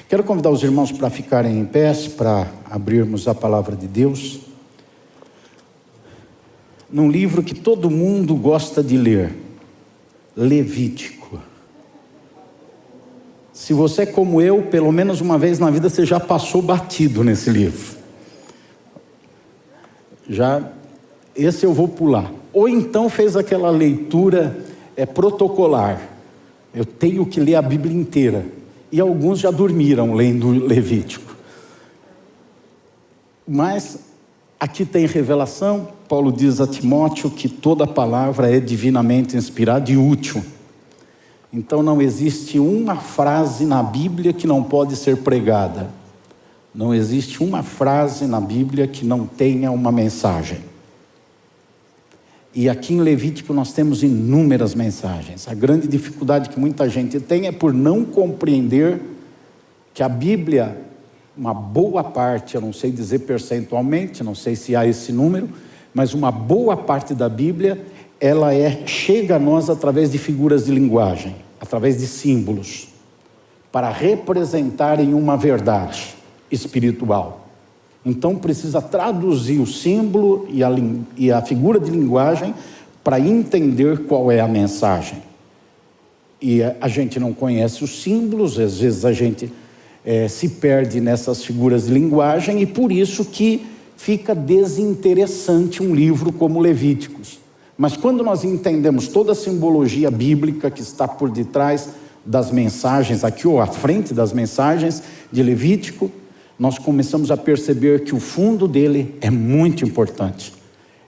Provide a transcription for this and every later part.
Quero convidar os irmãos para ficarem em pé, para abrirmos a palavra de Deus. Num livro que todo mundo gosta de ler, Levítico. Se você é como eu, pelo menos uma vez na vida você já passou batido nesse livro. Esse eu vou pular. Ou então fez aquela leitura protocolar. Eu tenho que ler a Bíblia inteira. E alguns já dormiram lendo Levítico. Mas aqui tem revelação. Paulo diz a Timóteo que toda palavra é divinamente inspirada e útil. Então não existe uma frase na Bíblia que não pode ser pregada. Não existe uma frase na Bíblia que não tenha uma mensagem. E aqui em Levítico nós temos inúmeras mensagens. A grande dificuldade que muita gente tem é por não compreender que a Bíblia, uma boa parte, eu não sei dizer percentualmente, não sei se há esse número, mas uma boa parte da Bíblia, ela chega a nós através de figuras de linguagem, através de símbolos, para representarem uma verdade espiritual. Então precisa traduzir o símbolo e a figura de linguagem para entender qual é a mensagem. E a gente não conhece os símbolos, às vezes a gente se perde nessas figuras de linguagem, e por isso que fica desinteressante um livro como Levíticos. Mas quando nós entendemos toda a simbologia bíblica que está por detrás das mensagens, aqui ou à frente das mensagens de Levítico, nós começamos a perceber que o fundo dele é muito importante,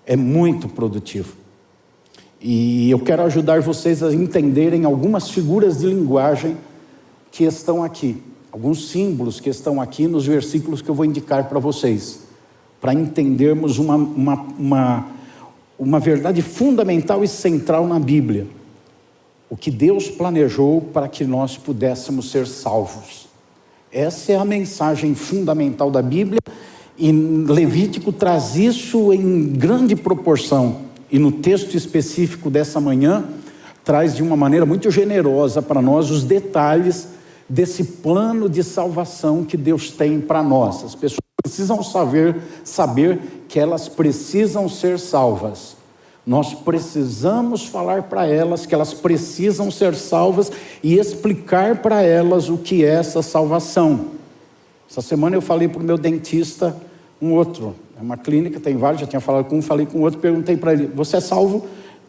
é muito produtivo. E eu quero ajudar vocês a entenderem algumas figuras de linguagem que estão aqui, alguns símbolos que estão aqui nos versículos que eu vou indicar para vocês, para entendermos uma verdade fundamental e central na Bíblia, o que Deus planejou para que nós pudéssemos ser salvos. Essa é a mensagem fundamental da Bíblia, e Levítico traz isso em grande proporção, e no texto específico dessa manhã, traz de uma maneira muito generosa para nós os detalhes desse plano de salvação que Deus tem para nós. As pessoas precisam saber que elas precisam ser salvas. Nós precisamos falar para elas que elas precisam ser salvas e explicar para elas o que é essa salvação. Essa semana eu falei para o meu dentista, é uma clínica, tem vários, já tinha falado com um, falei com outro, perguntei para ele, você é salvo?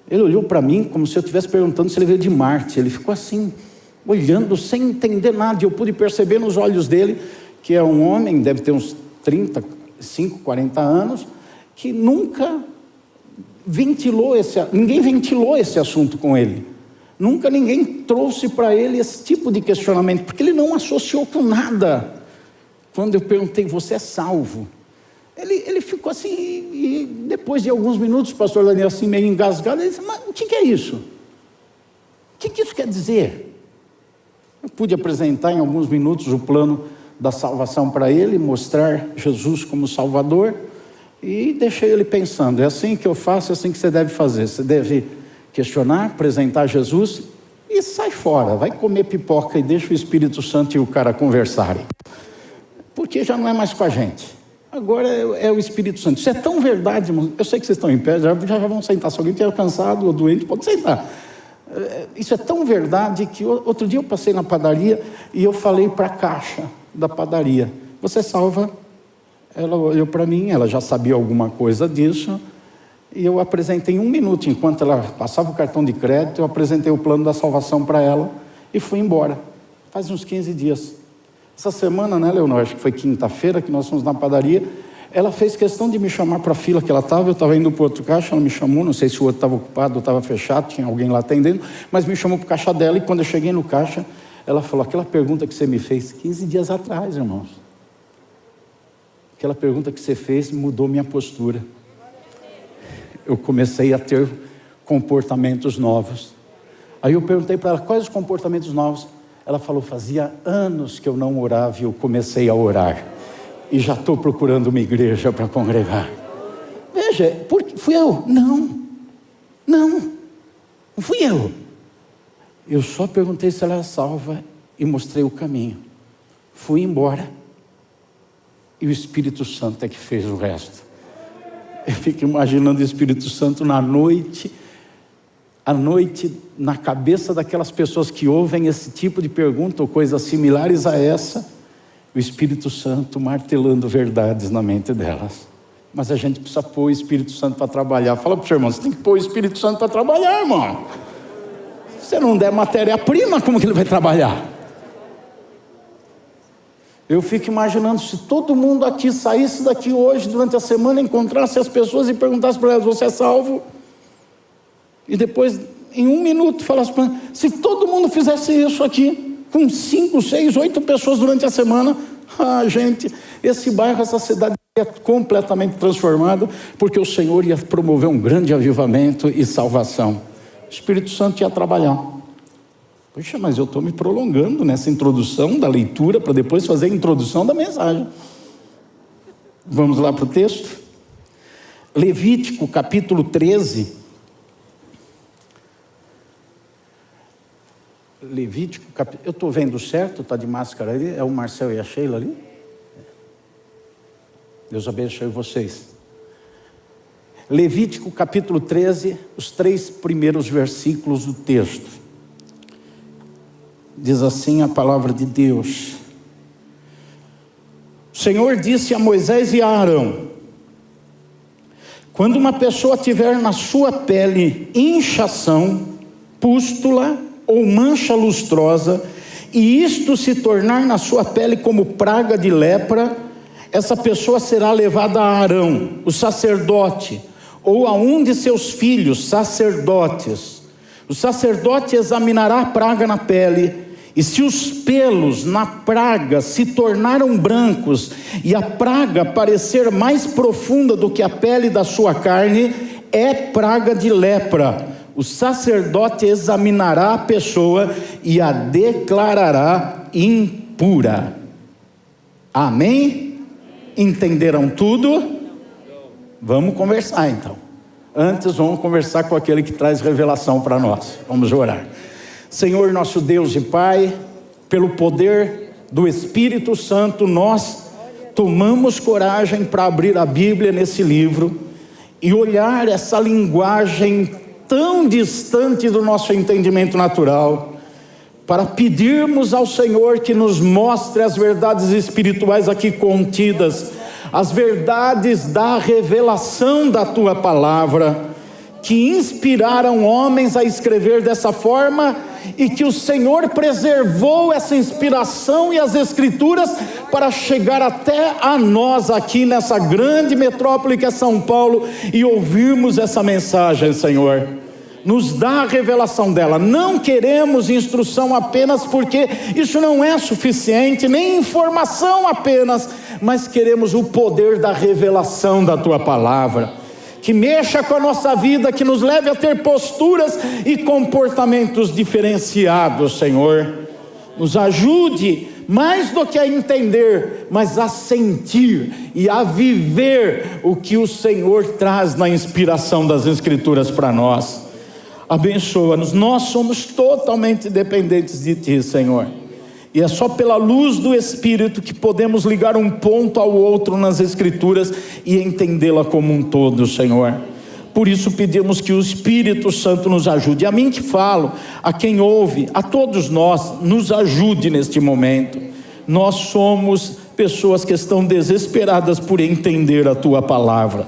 Ele olhou para mim como se eu estivesse perguntando se ele veio de Marte. Ele ficou assim, olhando sem entender nada, e eu pude perceber nos olhos dele que é um homem, deve ter uns 35, 40 anos, que nunca ninguém ventilou esse assunto com ele. Nunca ninguém trouxe para ele esse tipo de questionamento, porque ele não associou com nada. Quando eu perguntei, você é salvo? Ele ficou assim, e depois de alguns minutos, o pastor Daniel assim meio engasgado, ele disse, mas o que é isso? O que isso quer dizer? Eu pude apresentar em alguns minutos o plano da salvação para ele, mostrar Jesus como Salvador, e deixei ele pensando, é assim que eu faço, é assim que você deve fazer. Você deve questionar, apresentar Jesus e sai fora, vai comer pipoca e deixa o Espírito Santo e o cara conversarem. Porque já não é mais com a gente. Agora é o Espírito Santo. Isso é tão verdade, irmão. Eu sei que vocês estão em pé, já vão sentar. Se alguém estiver cansado ou doente, pode sentar. Isso é tão verdade que outro dia eu passei na padaria e eu falei para a caixa da padaria, você salva? Ela olhou para mim, ela já sabia alguma coisa disso, e eu apresentei em 1 minuto, enquanto ela passava o cartão de crédito, eu apresentei o plano da salvação para ela, e fui embora, faz uns 15 dias. Essa semana, né, Leonor, acho que foi quinta-feira que nós fomos na padaria, ela fez questão de me chamar para a fila que ela estava, eu estava indo para o outro caixa, ela me chamou, não sei se o outro estava ocupado ou estava fechado, tinha alguém lá atendendo, mas me chamou para o caixa dela, e quando eu cheguei no caixa, ela falou, aquela pergunta que você me fez 15 dias atrás, irmãos. Aquela pergunta que você fez mudou minha postura. Eu comecei a ter comportamentos novos. Aí eu perguntei para ela, quais os comportamentos novos? Ela falou, fazia anos que eu não orava e eu comecei a orar. E já estou procurando uma igreja para congregar. Veja, fui eu? Não fui eu. Eu só perguntei se ela era salva e mostrei o caminho. Fui embora. E o Espírito Santo é que fez o resto. Eu fico imaginando o Espírito Santo à noite, na cabeça daquelas pessoas que ouvem esse tipo de pergunta ou coisas similares a essa, o Espírito Santo martelando verdades na mente delas. Mas a gente precisa pôr o Espírito Santo para trabalhar. Fala para o seu irmão, você tem que pôr o Espírito Santo para trabalhar, irmão. Se você não der matéria-prima, como que ele vai trabalhar? Eu fico imaginando se todo mundo aqui saísse daqui hoje, durante a semana, encontrasse as pessoas e perguntasse para elas, você é salvo? E depois, em 1 minuto, falasse para elas, se todo mundo fizesse isso aqui, com 5, 6, 8 pessoas durante a semana, gente, esse bairro, essa cidade ia completamente transformado, porque o Senhor ia promover um grande avivamento e salvação. O Espírito Santo ia trabalhar. Poxa, mas eu estou me prolongando nessa introdução da leitura para depois fazer a introdução da mensagem. Vamos lá para o texto? Levítico capítulo 13. Eu estou vendo certo? Está de máscara ali? É o Marcel e a Sheila ali? Deus abençoe vocês. Levítico capítulo 13, os 3 primeiros versículos do texto. Diz assim a palavra de Deus: o Senhor disse a Moisés e a Arão: quando uma pessoa tiver na sua pele inchação, pústula ou mancha lustrosa, e isto se tornar na sua pele como praga de lepra, essa pessoa será levada a Arão, o sacerdote, ou a um de seus filhos, sacerdotes. O sacerdote examinará a praga na pele, e se os pelos na praga se tornaram brancos, e a praga parecer mais profunda do que a pele da sua carne, é praga de lepra. O sacerdote examinará a pessoa e a declarará impura. Amém? Entenderam tudo? Vamos conversar então. Antes vamos conversar com aquele que traz revelação para nós. Vamos orar. Senhor nosso Deus e Pai, pelo poder do Espírito Santo, nós tomamos coragem para abrir a Bíblia nesse livro e olhar essa linguagem tão distante do nosso entendimento natural, para pedirmos ao Senhor que nos mostre as verdades espirituais aqui contidas, as verdades da revelação da Tua Palavra, que inspiraram homens a escrever dessa forma, e que o Senhor preservou essa inspiração e as Escrituras para chegar até a nós aqui nessa grande metrópole que é São Paulo, e ouvirmos essa mensagem, Senhor. Nos dá a revelação dela. Não queremos instrução apenas, porque isso não é suficiente, nem informação apenas, mas queremos o poder da revelação da Tua Palavra, que mexa com a nossa vida, que nos leve a ter posturas e comportamentos diferenciados, Senhor. Nos ajude, mais do que a entender, mas a sentir e a viver o que o Senhor traz na inspiração das Escrituras para nós. Abençoa-nos, nós somos totalmente dependentes de Ti, Senhor. E é só pela luz do Espírito que podemos ligar um ponto ao outro nas Escrituras e entendê-la como um todo, Senhor. Por isso pedimos que o Espírito Santo nos ajude. A mim que falo, a quem ouve, a todos nós, nos ajude neste momento. Nós somos pessoas que estão desesperadas por entender a Tua Palavra,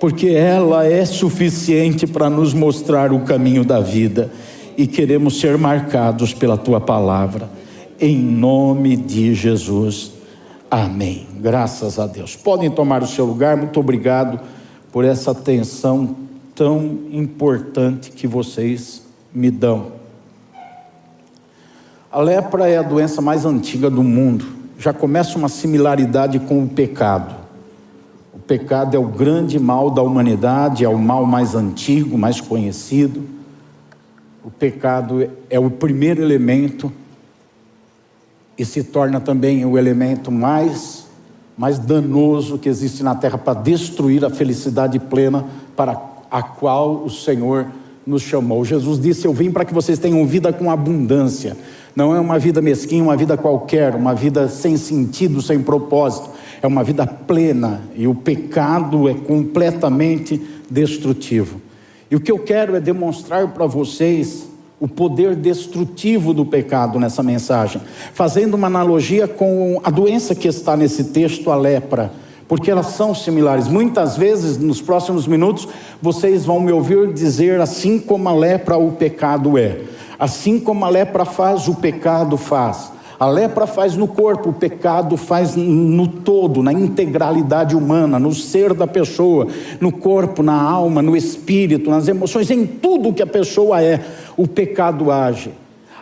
porque ela é suficiente para nos mostrar o caminho da vida, e queremos ser marcados pela Tua Palavra. Em nome de Jesus, amém. Graças a Deus. Podem tomar o seu lugar. Muito obrigado por essa atenção tão importante que vocês me dão. A lepra é a doença mais antiga do mundo. Já começa uma similaridade com o pecado. O pecado é o grande mal da humanidade, é o mal mais antigo, mais conhecido. O pecado é o primeiro elemento e se torna também o elemento mais danoso que existe na terra para destruir a felicidade plena para a qual o Senhor nos chamou. Jesus disse: eu vim para que vocês tenham vida com abundância, Não é uma vida mesquinha, uma vida qualquer, uma vida sem sentido, sem propósito. É uma vida plena, e o pecado é completamente destrutivo. E o que eu quero é demonstrar para vocês o poder destrutivo do pecado nessa mensagem, fazendo uma analogia com a doença que está nesse texto, a lepra, porque elas são similares. Muitas vezes, nos próximos minutos, vocês vão me ouvir dizer: assim como a lepra, o pecado é. Assim como a lepra faz, o pecado faz. A lepra faz no corpo, o pecado faz no todo, na integralidade humana, no ser da pessoa, no corpo, na alma, no espírito, nas emoções, em tudo que a pessoa é, o pecado age.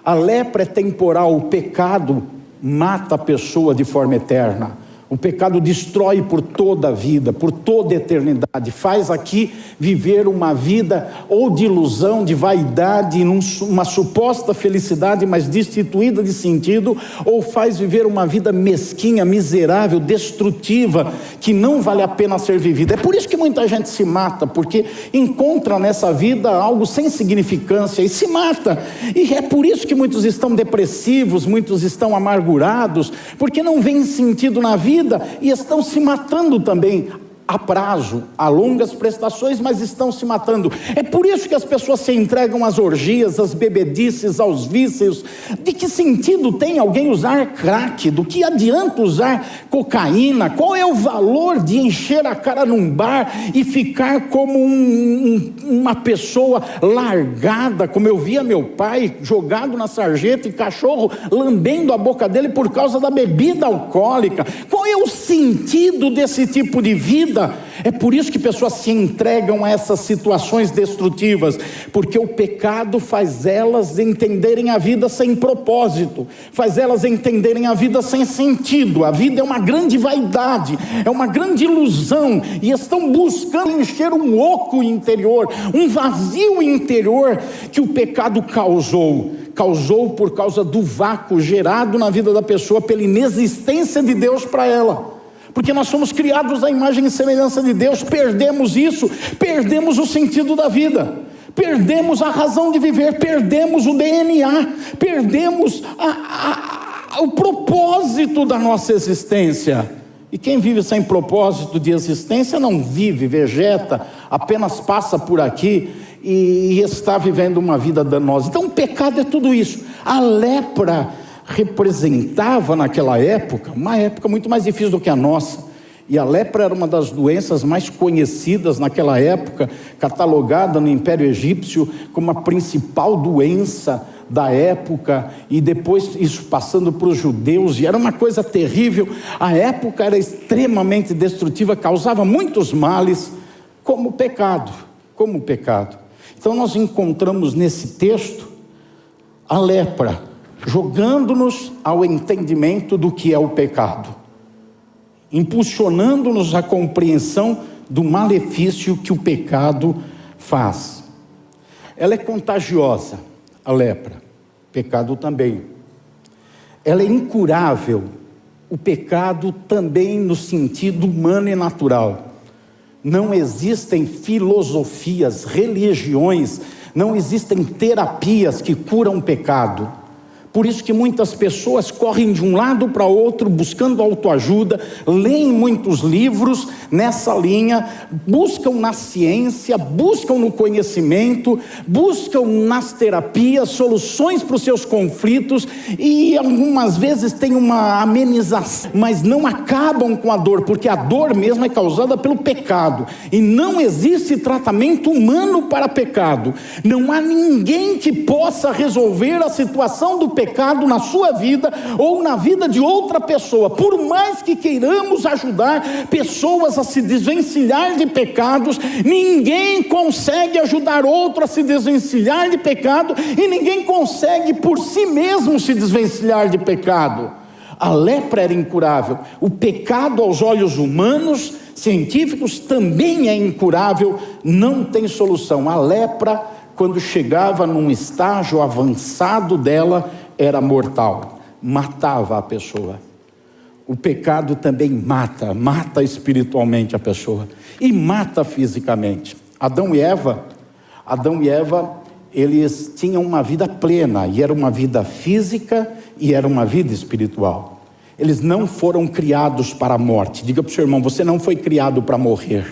A lepra é temporal, o pecado mata a pessoa de forma eterna. O pecado destrói por toda a vida, por toda a eternidade. Faz aqui viver uma vida ou de ilusão, de vaidade, uma suposta felicidade, mas destituída de sentido, ou faz viver uma vida mesquinha, miserável, destrutiva, que não vale a pena ser vivida. É por isso que muita gente se mata, porque encontra nessa vida algo sem significância e se mata. E é por isso que muitos estão depressivos, muitos estão amargurados, porque não veem sentido na vida e estão se matando também. A prazo, a longas prestações, mas estão se matando. É por isso que as pessoas se entregam às orgias, às bebedices, aos vícios. De que sentido tem alguém usar crack? Do que adianta usar cocaína? Qual é o valor de encher a cara num bar e ficar como uma pessoa largada, como eu via meu pai, jogado na sarjeta e cachorro lambendo a boca dele por causa da bebida alcoólica? Qual é o sentido desse tipo de vida? É por isso que pessoas se entregam a essas situações destrutivas, porque o pecado faz elas entenderem a vida sem propósito, faz elas entenderem a vida sem sentido. A vida é uma grande vaidade, é uma grande ilusão, e estão buscando encher um oco interior, um vazio interior que o pecado causou por causa do vácuo gerado na vida da pessoa pela inexistência de Deus para ela. Porque nós somos criados à imagem e semelhança de Deus. Perdemos isso, perdemos o sentido da vida, perdemos a razão de viver, perdemos o DNA, perdemos o propósito da nossa existência. E quem vive sem propósito de existência não vive, vegeta, apenas passa por aqui e está vivendo uma vida danosa. Então o pecado é tudo isso. A lepra representava naquela época, uma época muito mais difícil do que a nossa, e a lepra era uma das doenças mais conhecidas naquela época, catalogada no Império Egípcio como a principal doença da época, e depois isso passando para os judeus, e era uma coisa terrível. A época era extremamente destrutiva, causava muitos males, como o pecado. Então nós encontramos nesse texto a lepra, jogando-nos ao entendimento do que é o pecado, impulsionando-nos à compreensão do malefício que o pecado faz. Ela é contagiosa, a lepra, o pecado também. Ela é incurável, o pecado também no sentido humano e natural. Não existem filosofias, religiões, não existem terapias que curam o pecado. Por isso que muitas pessoas correm de um lado para outro buscando autoajuda, leem muitos livros nessa linha, buscam na ciência, buscam no conhecimento, buscam nas terapias soluções para os seus conflitos, e algumas vezes tem uma amenização, mas não acabam com a dor, porque a dor mesmo é causada pelo pecado, e não existe tratamento humano para pecado. Não há ninguém que possa resolver a situação do pecado na sua vida ou na vida de outra pessoa. Por mais que queiramos ajudar pessoas a se desvencilhar de pecados, ninguém consegue ajudar outro a se desvencilhar de pecado, e ninguém consegue por si mesmo se desvencilhar de pecado. A lepra era incurável. O pecado aos olhos humanos, científicos, também é incurável, não tem solução. A lepra, quando chegava num estágio avançado dela, era mortal, matava a pessoa. O pecado também mata espiritualmente a pessoa, e mata fisicamente. Adão e Eva, eles tinham uma vida plena, e era uma vida física e era uma vida espiritual. Eles não foram criados para a morte. Diga para o seu irmão: você não foi criado para morrer.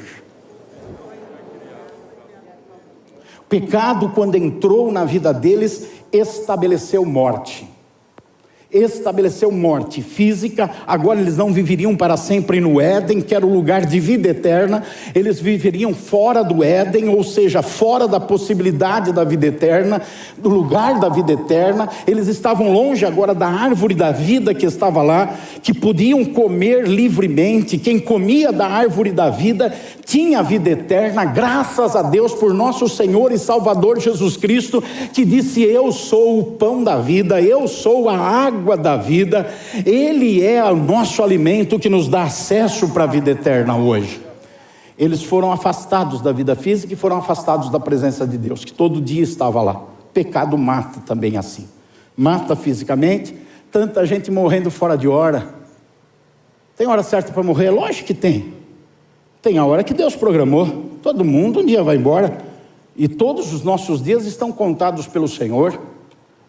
O pecado, quando entrou na vida deles, estabeleceu morte. Estabeleceu morte física. Agora eles não viveriam para sempre no Éden, que era o lugar de vida eterna. Eles viveriam fora do Éden, ou seja, fora da possibilidade da vida eterna, do lugar da vida eterna. Eles estavam longe agora da árvore da vida que estava lá, que podiam comer livremente. Quem comia da árvore da vida tinha vida eterna, graças a Deus por nosso Senhor e Salvador Jesus Cristo, que disse: eu sou o pão da vida, eu sou a água da vida. Ele é o nosso alimento que nos dá acesso para a vida eterna hoje. Eles foram afastados da vida física e foram afastados da presença de Deus, que todo dia estava lá. Pecado mata também assim, mata fisicamente. Tanta gente morrendo fora de hora. Tem hora certa para morrer? Lógico que tem. Tem a hora que Deus programou. Todo mundo um dia vai embora, e todos os nossos dias estão contados pelo Senhor.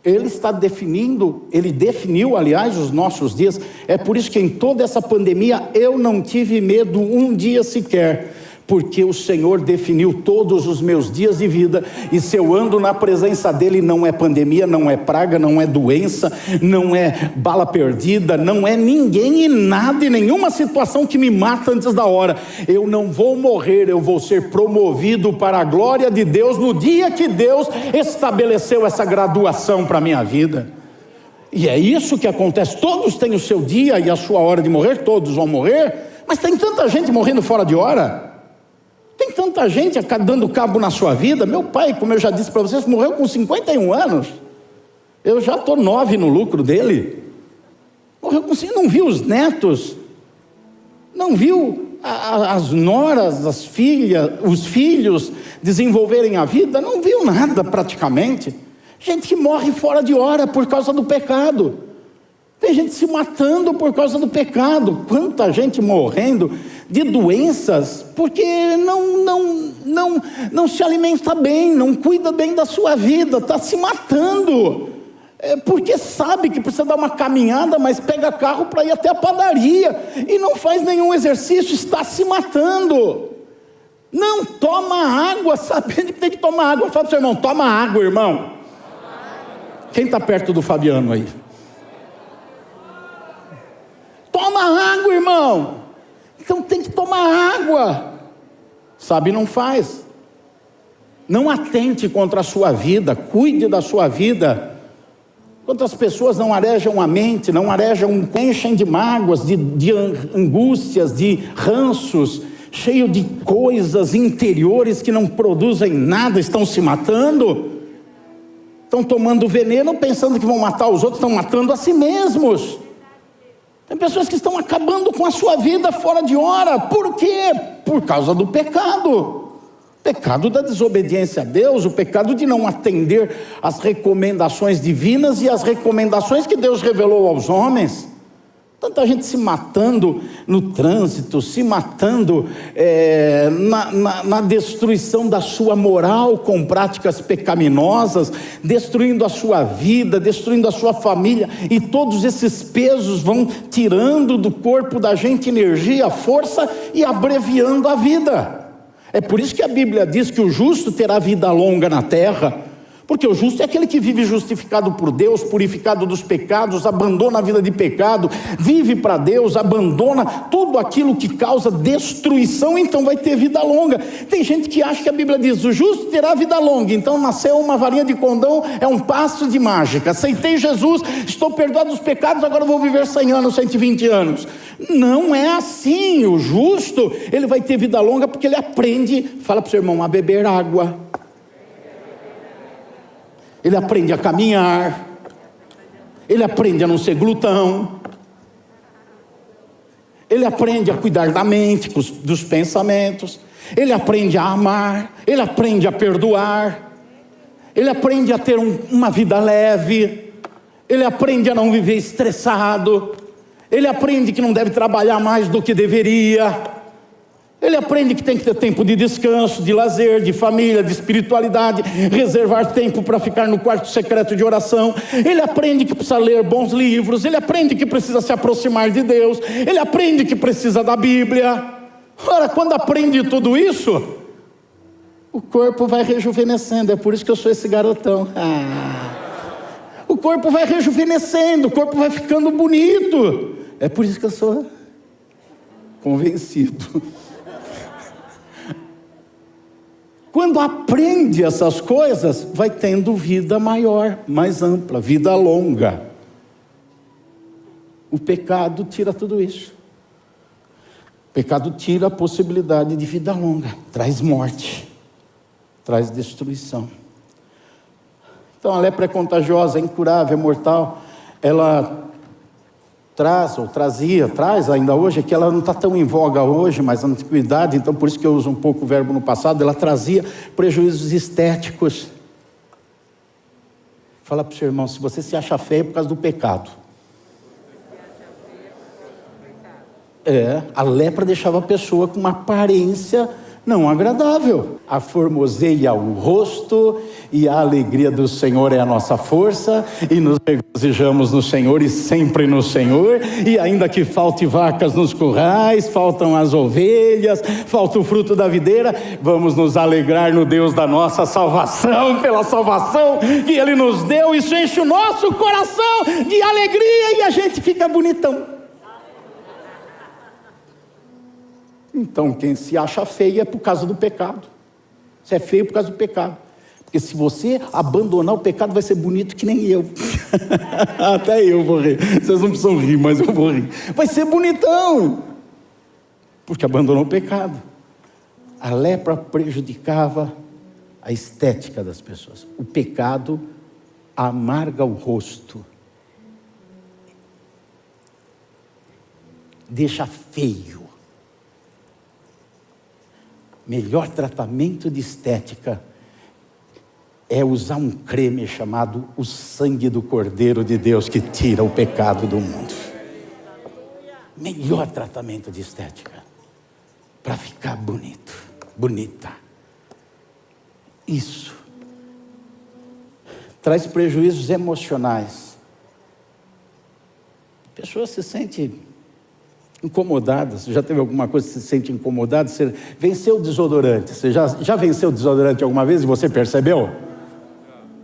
Ele está definindo, Ele definiu, aliás, os nossos dias. É por isso que em toda essa pandemia eu não tive medo um dia sequer, porque o Senhor definiu todos os meus dias de vida. E se eu ando na presença dEle, não é pandemia, não é praga, não é doença, não é bala perdida, não é ninguém e nada e nenhuma situação que me mata antes da hora. Eu não vou morrer, eu vou ser promovido para a glória de Deus no dia que Deus estabeleceu essa graduação para a minha vida. E é isso que acontece. Todos têm o seu dia e a sua hora de morrer, todos vão morrer, mas tem tanta gente morrendo fora de hora. Tem tanta gente dando cabo na sua vida. Meu pai, como eu já disse para vocês, morreu com 51 anos. Eu já estou 9 no lucro dele. Morreu com 50, não viu os netos, não viu as noras, as filhas, os filhos desenvolverem a vida, não viu nada praticamente. Gente que morre fora de hora por causa do pecado. Tem gente se matando por causa do pecado. Quanta gente morrendo de doenças porque não se alimenta bem, não cuida bem da sua vida, está se matando. Porque sabe que precisa dar uma caminhada, mas pega carro para ir até a padaria e não faz nenhum exercício, está se matando. Não toma água, sabendo que tem que tomar água. Fala para o seu irmão: toma água, irmão. Quem está perto do Fabiano aí? Toma água, irmão. Então tem que tomar água. Sabe, não faz. Não atente contra a sua vida, cuide da sua vida. Quantas pessoas não arejam a mente, não arejam, enchem de mágoas, de angústias, de ranços, cheio de coisas interiores que não produzem nada, estão se matando, estão tomando veneno pensando que vão matar os outros, estão matando a si mesmos. Tem pessoas que estão acabando com a sua vida fora de hora. Por quê? Por causa do pecado. O pecado da desobediência a Deus, o pecado de não atender às recomendações divinas e às recomendações que Deus revelou aos homens. Tanta gente se matando no trânsito, se matando na destruição da sua moral com práticas pecaminosas, destruindo a sua vida, destruindo a sua família, e todos esses pesos vão tirando do corpo da gente energia, força e abreviando a vida. É por isso que a Bíblia diz que o justo terá vida longa na terra. Porque o justo é aquele que vive justificado por Deus, purificado dos pecados, abandona a vida de pecado, vive para Deus, abandona tudo aquilo que causa destruição, então vai ter vida longa. Tem gente que acha que a Bíblia diz: o justo terá vida longa, então nasceu uma varinha de condão, é um passo de mágica. Aceitei Jesus, estou perdoado dos pecados, agora vou viver 100 anos, 120 anos. Não é assim. O justo, ele vai ter vida longa porque ele aprende, fala para o seu irmão, a beber água. Ele aprende a caminhar, ele aprende a não ser glutão, ele aprende a cuidar da mente, dos pensamentos, ele aprende a amar, ele aprende a perdoar, ele aprende a ter uma vida leve, ele aprende a não viver estressado, ele aprende que não deve trabalhar mais do que deveria. Ele aprende que tem que ter tempo de descanso, de lazer, de família, de espiritualidade, reservar tempo para ficar no quarto secreto de oração. Ele aprende que precisa ler bons livros, ele aprende que precisa se aproximar de Deus, ele aprende que precisa da Bíblia. Ora, quando aprende tudo isso, o corpo vai rejuvenescendo. É por isso que eu sou esse garotão. O corpo vai rejuvenescendo, o corpo vai ficando bonito. É por isso que eu sou convencido. Quando aprende essas coisas, vai tendo vida maior, mais ampla, vida longa. O pecado tira tudo isso. O pecado tira a possibilidade de vida longa, traz morte, traz destruição. Então a lepra é contagiosa, é incurável, é mortal. Ela traz ainda hoje, que ela não está tão em voga hoje, mas na antiguidade, então por isso que eu uso um pouco o verbo no passado, ela trazia prejuízos estéticos. Fala para o seu irmão, se você se acha feio é por causa do pecado. A lepra deixava a pessoa com uma aparência não agradável. Aformoseia o rosto, e a alegria do Senhor é a nossa força, e nos regozijamos no Senhor e sempre no Senhor, e ainda que falte vacas nos currais, faltam as ovelhas, falta o fruto da videira, vamos nos alegrar no Deus da nossa salvação, pela salvação que Ele nos deu. Isso enche o nosso coração de alegria, e a gente fica bonitão. Então quem se acha feio é por causa do pecado. Você é feio por causa do pecado. Porque se você abandonar o pecado, vai ser bonito que nem eu. Até eu vou rir. Vocês não precisam rir, mas eu vou rir. Vai ser bonitão, porque abandonou o pecado. A lepra prejudicava a estética das pessoas. O pecado amarga o rosto, deixa feio. Melhor tratamento de estética é usar um creme chamado o sangue do Cordeiro de Deus, que tira o pecado do mundo. Melhor tratamento de estética para ficar bonito, bonita. Isso traz prejuízos emocionais. A pessoa se sente incomodada. Você já teve alguma coisa que você se sente incomodado? Você venceu o desodorante. Você já venceu o desodorante alguma vez e você percebeu?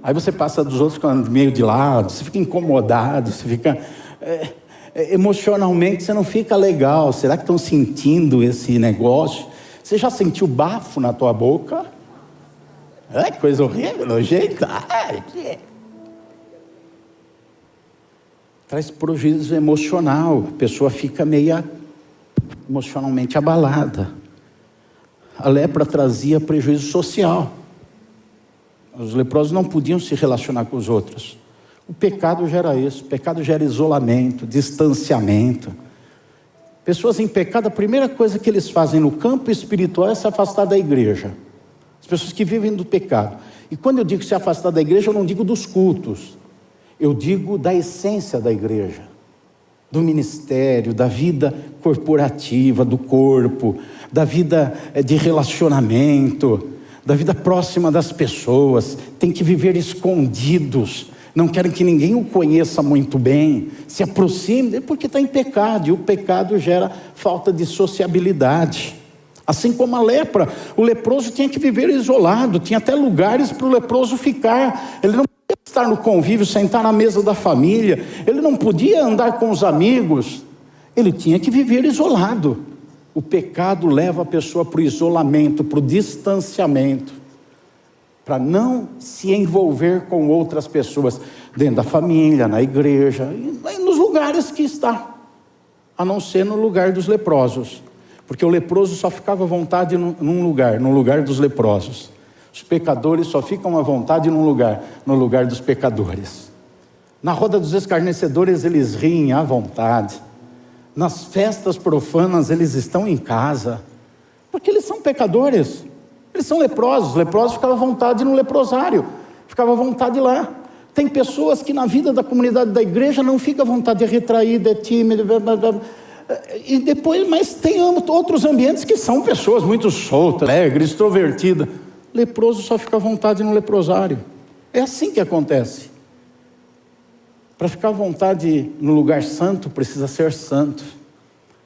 Aí você passa dos outros meio de lado, você fica incomodado, você fica... emocionalmente você não fica legal. Será que estão sentindo esse negócio? Você já sentiu bafo na tua boca? Coisa horrível, nojenta. Traz prejuízo emocional. A pessoa fica meio emocionalmente abalada. A lepra trazia prejuízo social. Os leprosos não podiam se relacionar com os outros. O pecado gera isso. O pecado gera isolamento, distanciamento. Pessoas em pecado, a primeira coisa que eles fazem no campo espiritual é se afastar da igreja. As pessoas que vivem do pecado. E quando eu digo se afastar da igreja, eu não digo dos cultos. Eu digo da essência da igreja, do ministério, da vida corporativa, do corpo, da vida de relacionamento, da vida próxima das pessoas. Tem que viver escondidos, não querem que ninguém o conheça muito bem, se aproxime, porque está em pecado, e o pecado gera falta de sociabilidade. Assim como a lepra, o leproso tinha que viver isolado, tinha até lugares para o leproso ficar. Ele não podia estar no convívio, sentar na mesa da família, ele não podia andar com os amigos, ele tinha que viver isolado. O pecado leva a pessoa para o isolamento, para o distanciamento, para não se envolver com outras pessoas, dentro da família, na igreja, e nos lugares que está, a não ser no lugar dos leprosos. Porque o leproso só ficava à vontade num lugar, no lugar dos leprosos. Os pecadores só ficam à vontade num lugar, no lugar dos pecadores. Na roda dos escarnecedores eles riem à vontade. Nas festas profanas eles estão em casa. Porque eles são pecadores. Eles são leprosos. Os leprosos ficavam à vontade no leprosário. Ficavam à vontade lá. Tem pessoas que na vida da comunidade da igreja não ficam à vontade, é retraída, é tímida, E depois, mas tem outros ambientes que são pessoas muito soltas, alegres, extrovertidas. Leproso só fica à vontade no leprosário. É assim que acontece. Para ficar à vontade no lugar santo, precisa ser santo.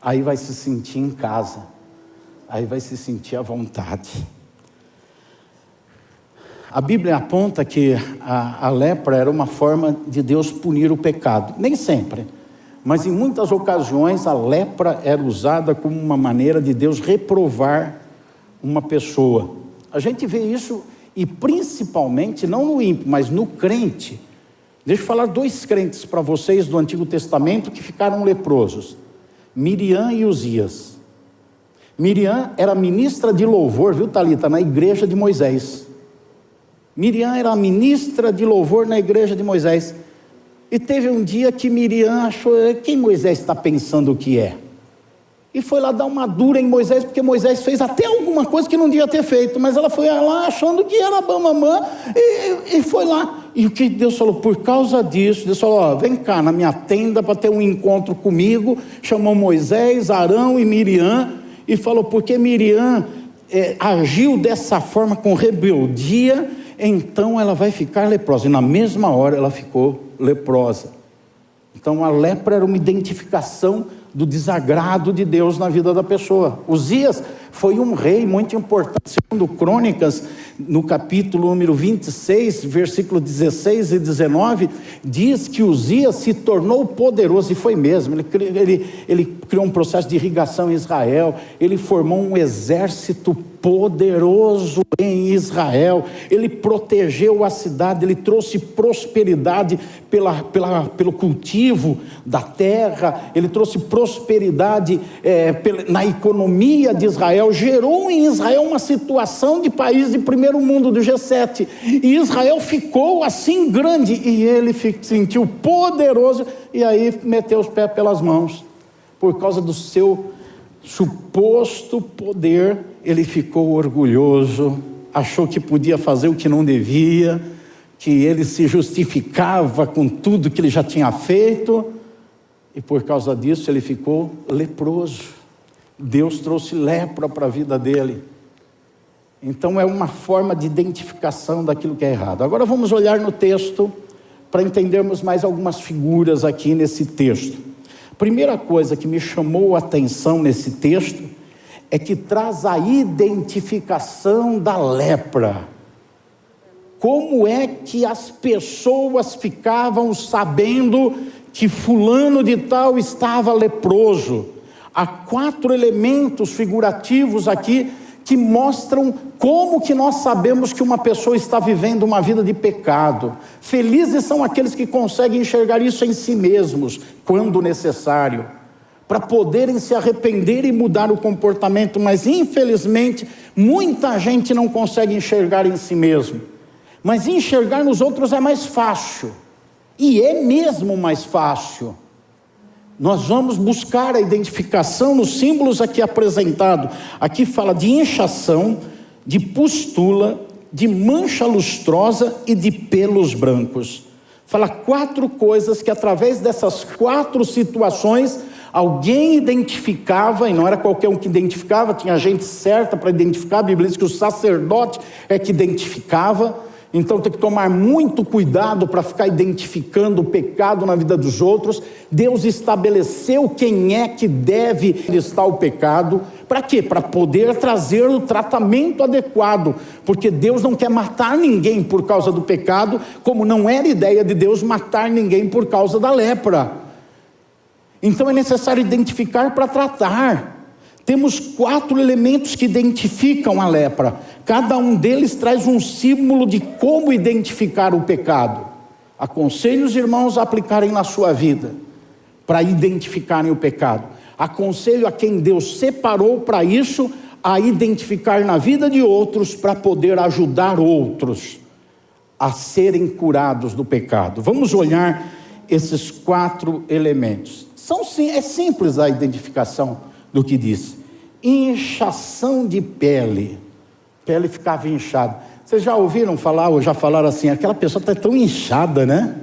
Aí vai se sentir em casa. Aí vai se sentir à vontade. A Bíblia aponta que a lepra era uma forma de Deus punir o pecado. Nem sempre, mas em muitas ocasiões a lepra era usada como uma maneira de Deus reprovar uma pessoa. A gente vê isso, e principalmente, não no ímpio, mas no crente. Deixa eu falar 2 crentes para vocês do Antigo Testamento que ficaram leprosos: Miriam e Uzias. Miriam era ministra de louvor, viu, Thalita, na igreja de Moisés. Miriam era ministra de louvor na igreja de Moisés. E teve um dia que Miriam achou, quem Moisés está pensando que é? E foi lá dar uma dura em Moisés, porque Moisés fez até alguma coisa que não devia ter feito, mas ela foi lá achando que era bamamã, e foi lá. E o que Deus falou? Por causa disso, Deus falou, vem cá na minha tenda para ter um encontro comigo. Chamou Moisés, Arão e Miriam, e falou, porque Miriam agiu dessa forma com rebeldia, então ela vai ficar leprosa. E na mesma hora ela ficou leprosa. Então a lepra era uma identificação do desagrado de Deus na vida da pessoa. Uzias foi um rei muito importante. Segundo Crônicas, no capítulo número 26, versículo 16 e 19, diz que Uzias se tornou poderoso, e foi mesmo. Ele criou um processo de irrigação em Israel, ele formou um exército poderoso em Israel, ele protegeu a cidade, ele trouxe prosperidade pelo cultivo da terra, ele trouxe prosperidade na economia de Israel, gerou em Israel uma situação de país de primeiro mundo, do G7, e Israel ficou assim grande, e ele se sentiu poderoso, e aí meteu os pés pelas mãos, por causa do seu suposto poder. Ele ficou orgulhoso, achou que podia fazer o que não devia, que ele se justificava com tudo que ele já tinha feito, e por causa disso ele ficou leproso. Deus trouxe lepra para a vida dele. Então é uma forma de identificação daquilo que é errado. Agora vamos olhar no texto para entendermos mais algumas figuras aqui nesse texto. Primeira coisa que me chamou a atenção nesse texto é que traz a identificação da lepra. Como é que as pessoas ficavam sabendo que fulano de tal estava leproso? Há 4 elementos figurativos aqui que mostram como que nós sabemos que uma pessoa está vivendo uma vida de pecado. Felizes são aqueles que conseguem enxergar isso em si mesmos, quando necessário, para poderem se arrepender e mudar o comportamento, mas infelizmente muita gente não consegue enxergar em si mesmo. Mas enxergar nos outros é mais fácil, e é mesmo mais fácil. Nós vamos buscar a identificação nos símbolos aqui apresentados. Aqui fala de inchação, de pústula, de mancha lustrosa e de pelos brancos. Fala 4 coisas que através dessas 4 situações alguém identificava, e não era qualquer um que identificava, tinha gente certa para identificar. A Bíblia diz que o sacerdote é que identificava. Então tem que tomar muito cuidado para ficar identificando o pecado na vida dos outros. Deus estabeleceu quem é que deve listar o pecado. Para quê? Para poder trazer o tratamento adequado, porque Deus não quer matar ninguém por causa do pecado, como não era ideia de Deus matar ninguém por causa da lepra. Então é necessário identificar para tratar. Temos 4 elementos que identificam a lepra. Cada um deles traz um símbolo de como identificar o pecado. Aconselho os irmãos a aplicarem na sua vida, para identificarem o pecado. Aconselho a quem Deus separou para isso, a identificar na vida de outros, para poder ajudar outros a serem curados do pecado. Vamos olhar esses 4 elementos. É simples a identificação do que diz. Inchação de pele. Pele ficava inchada. Vocês já ouviram falar, ou já falaram assim, aquela pessoa está tão inchada, né?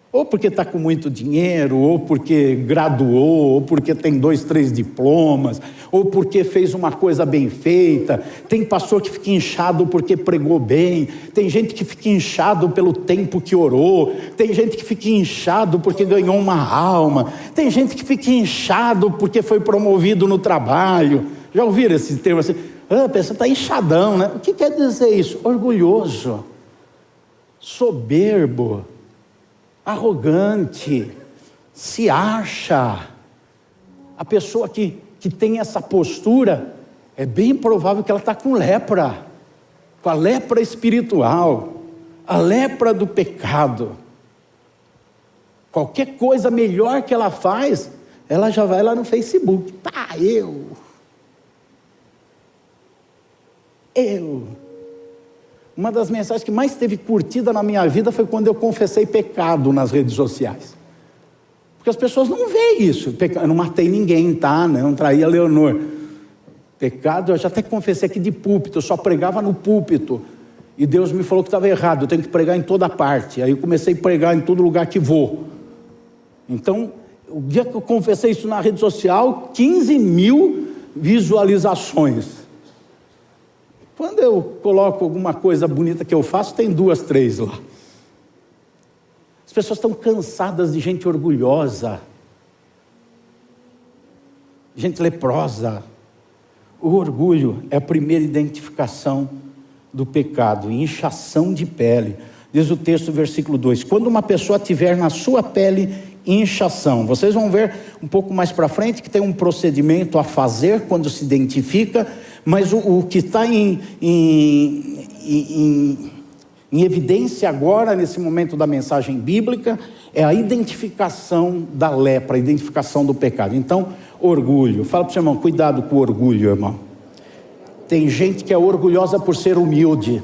Ou porque está com muito dinheiro, ou porque graduou, ou porque tem 2, 3 diplomas, ou porque fez uma coisa bem feita. Tem pastor que fica inchado porque pregou bem, tem gente que fica inchado pelo tempo que orou, tem gente que fica inchado porque ganhou uma alma, tem gente que fica inchado porque foi promovido no trabalho. Já ouviram esse termo assim? A pessoa está inchadão, né? O que quer dizer isso? Orgulhoso, soberbo, arrogante, se acha. A pessoa que tem essa postura, é bem provável que ela está com lepra, com a lepra espiritual, a lepra do pecado. Qualquer coisa melhor que ela faz, ela já vai lá no Facebook, eu. Uma das mensagens que mais teve curtida na minha vida foi quando eu confessei pecado nas redes sociais. Porque as pessoas não veem isso. Eu não matei ninguém, tá? Não traí a Leonor. Pecado, eu já até confessei aqui de púlpito, eu só pregava no púlpito. E Deus me falou que estava errado, eu tenho que pregar em toda parte. Aí eu comecei a pregar em todo lugar que vou. Então, o dia que eu confessei isso na rede social, 15 mil visualizações. Quando eu coloco alguma coisa bonita que eu faço, tem 2, 3 lá. As pessoas estão cansadas de gente orgulhosa, gente leprosa. O orgulho é a primeira identificação do pecado, inchação de pele. Diz o texto, versículo 2: quando uma pessoa tiver na sua pele inchação, vocês vão ver um pouco mais para frente que tem um procedimento a fazer quando se identifica, mas o que está em evidência agora, nesse momento da mensagem bíblica, é a identificação da lepra, a identificação do pecado. Então, orgulho. Fala para o seu irmão, cuidado com o orgulho, irmão. Tem gente que é orgulhosa por ser humilde.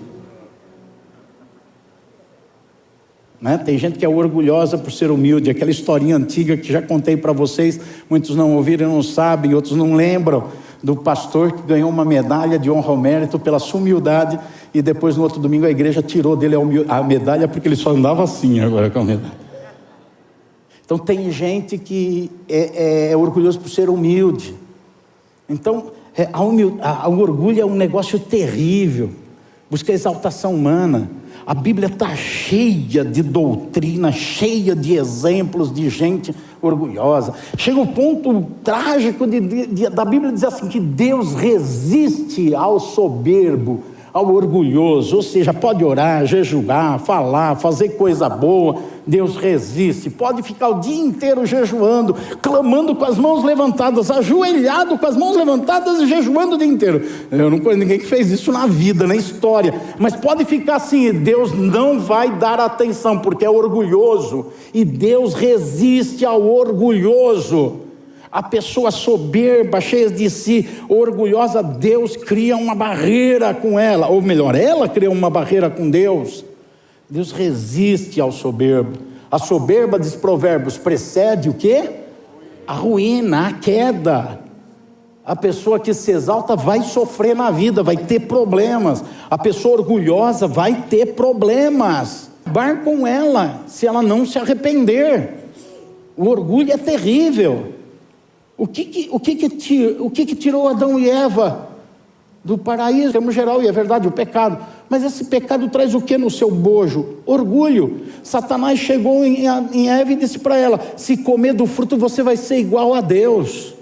Né? Tem gente que é orgulhosa por ser humilde. Aquela historinha antiga que já contei para vocês, muitos não ouviram, não sabem, outros não lembram, do pastor que ganhou uma medalha de honra ao mérito pela sua humildade, e depois no outro domingo a igreja tirou dele a medalha, porque ele só andava assim agora com a medalha. Então tem gente que é orgulhoso por ser humilde. Então o orgulho é um negócio terrível, busca a exaltação humana. A Bíblia está cheia de doutrina, cheia de exemplos de gente orgulhosa. Chega um ponto trágico da Bíblia dizer assim, que Deus resiste ao soberbo, ao orgulhoso. Ou seja, pode orar, jejuar, falar, fazer coisa boa, Deus resiste. Pode ficar o dia inteiro jejuando, clamando com as mãos levantadas, ajoelhado com as mãos levantadas e jejuando o dia inteiro. Eu não conheço ninguém que fez isso na vida, na história. Mas pode ficar assim, Deus não vai dar atenção, porque é orgulhoso. E Deus resiste ao orgulhoso. A pessoa soberba, cheia de si, orgulhosa, Deus cria uma barreira com ela. Ou melhor, ela cria uma barreira com Deus. Deus resiste ao soberbo. A soberba, diz Provérbios, precede o quê? A ruína, a queda. A pessoa que se exalta vai sofrer na vida, vai ter problemas. A pessoa orgulhosa vai ter problemas. Bar com ela, se ela não se arrepender. O orgulho é terrível. O que tirou Adão e Eva do paraíso? Em termos geral, e é verdade, o pecado. Mas esse pecado traz o que no seu bojo? Orgulho. Satanás chegou em Eva e disse para ela: se comer do fruto você vai ser igual a Deus.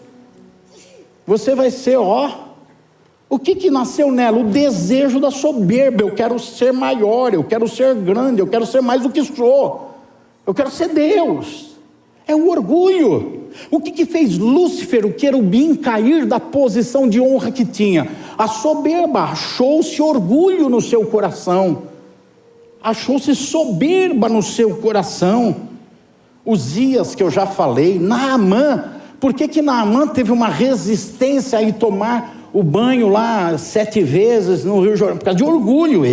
Você vai ser, o que nasceu nela? O desejo da soberba. Eu quero ser maior, eu quero ser grande, eu quero ser mais do que sou. Eu quero ser Deus. É o orgulho. O que fez Lúcifer, o querubim, cair da posição de honra que tinha? A soberba. Achou-se orgulho no seu coração, achou-se soberba no seu coração. Uzias, que eu já falei. Naamã, por que Naamã teve uma resistência a ir tomar o banho lá 7 vezes no Rio Jordão? Por causa de orgulho.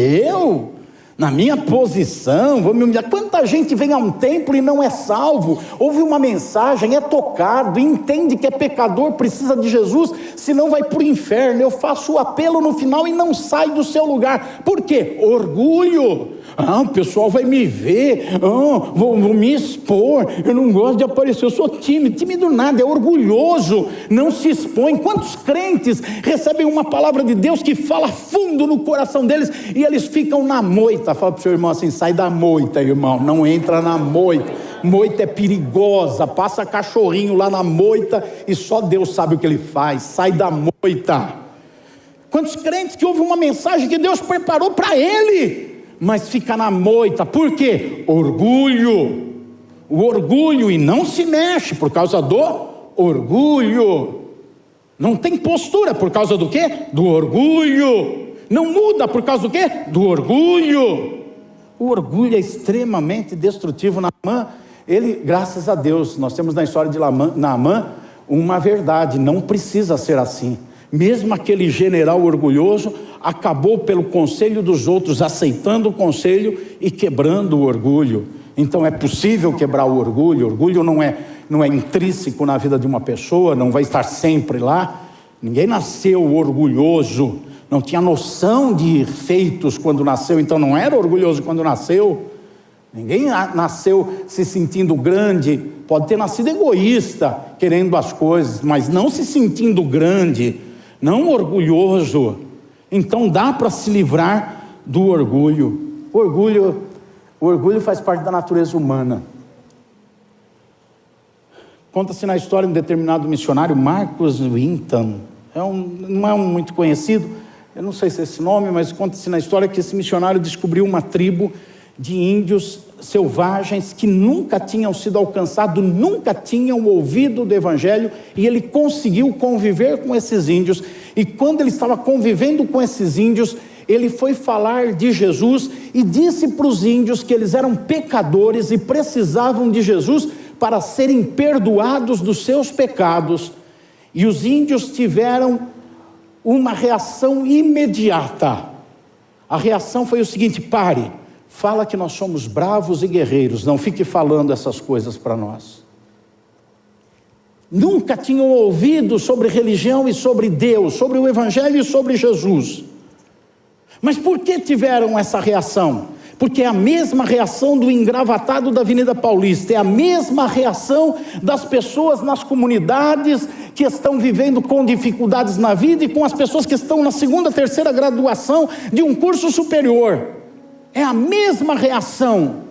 na minha posição, vou me humilhar. Quanta gente vem a um templo e não é salvo, ouve uma mensagem, é tocado, entende que é pecador, precisa de Jesus, senão vai para o inferno. Eu faço o apelo no final e não sai do seu lugar. Por quê? Orgulho. O pessoal vai me ver, vou me expor, eu não gosto de aparecer, eu sou tímido nada, é orgulhoso, não se expõe. Quantos crentes recebem uma palavra de Deus que fala fundo no coração deles e eles ficam na moita? Fala para o seu irmão assim: sai da moita, irmão, não entra na moita. Moita é perigosa, passa cachorrinho lá na moita e só Deus sabe o que ele faz. Sai da moita. Quantos crentes que ouvem uma mensagem que Deus preparou para ele, mas fica na moita? Por quê? Orgulho. O orgulho, e não se mexe por causa do orgulho. Não tem postura por causa do quê? Do orgulho. Não muda por causa do quê? Do orgulho. O orgulho é extremamente destrutivo. Naamã, ele, graças a Deus, nós temos na história de Naamã uma verdade: não precisa ser assim. Mesmo aquele general orgulhoso acabou pelo conselho dos outros, aceitando o conselho e quebrando o orgulho. Então é possível quebrar o orgulho. O orgulho não é intrínseco na vida de uma pessoa, não vai estar sempre lá. Ninguém nasceu orgulhoso, não tinha noção de feitos quando nasceu, então não era orgulhoso quando nasceu. Ninguém nasceu se sentindo grande. Pode ter nascido egoísta, querendo as coisas, mas não se sentindo grande, não orgulhoso. Então dá para se livrar do orgulho. O orgulho faz parte da natureza humana. Conta-se na história de um determinado missionário, Marcus Winton, não é um muito conhecido, eu não sei se é esse nome, mas conta-se na história que esse missionário descobriu uma tribo de índios selvagens que nunca tinham sido alcançados, nunca tinham ouvido do evangelho, e ele conseguiu conviver com esses índios. E quando ele estava convivendo com esses índios, ele foi falar de Jesus e disse para os índios que eles eram pecadores e precisavam de Jesus para serem perdoados dos seus pecados. E os índios tiveram uma reação imediata. A reação foi o seguinte: pare, fala que nós somos bravos e guerreiros, não fique falando essas coisas para nós. Nunca tinham ouvido sobre religião e sobre Deus, sobre o evangelho e sobre Jesus. Mas por que tiveram essa reação? Porque é a mesma reação do engravatado da Avenida Paulista, é a mesma reação das pessoas nas comunidades que estão vivendo com dificuldades na vida e com as pessoas que estão na segunda, terceira graduação de um curso superior. É a mesma reação.